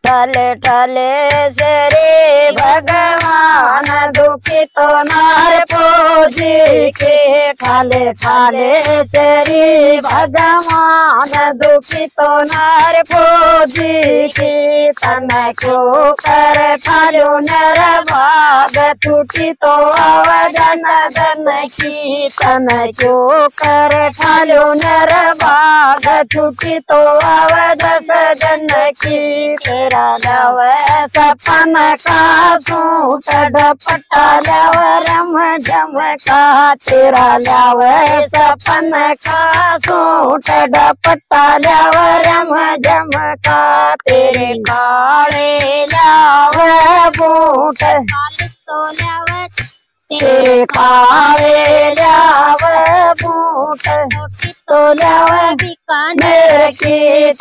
ठले ठले श्री भगवान दुखी तो नार पूजी के ठले ठले श्री भगवान दुखी तो नार पूजी के तन क्यों कर ठालो नर भाग छुटी तो अवजन धन की तन क्यों कर ठालो नर भाग छुटी तो अवजस जन की तेरा लाव सपन का सूट डपटा लाव रम जम का तेरा लाव सपन का सूट डपटा लाव रम जम का तेरे काले लाव बूट तेरे काले लाव बूट तो लाव बीकानेर की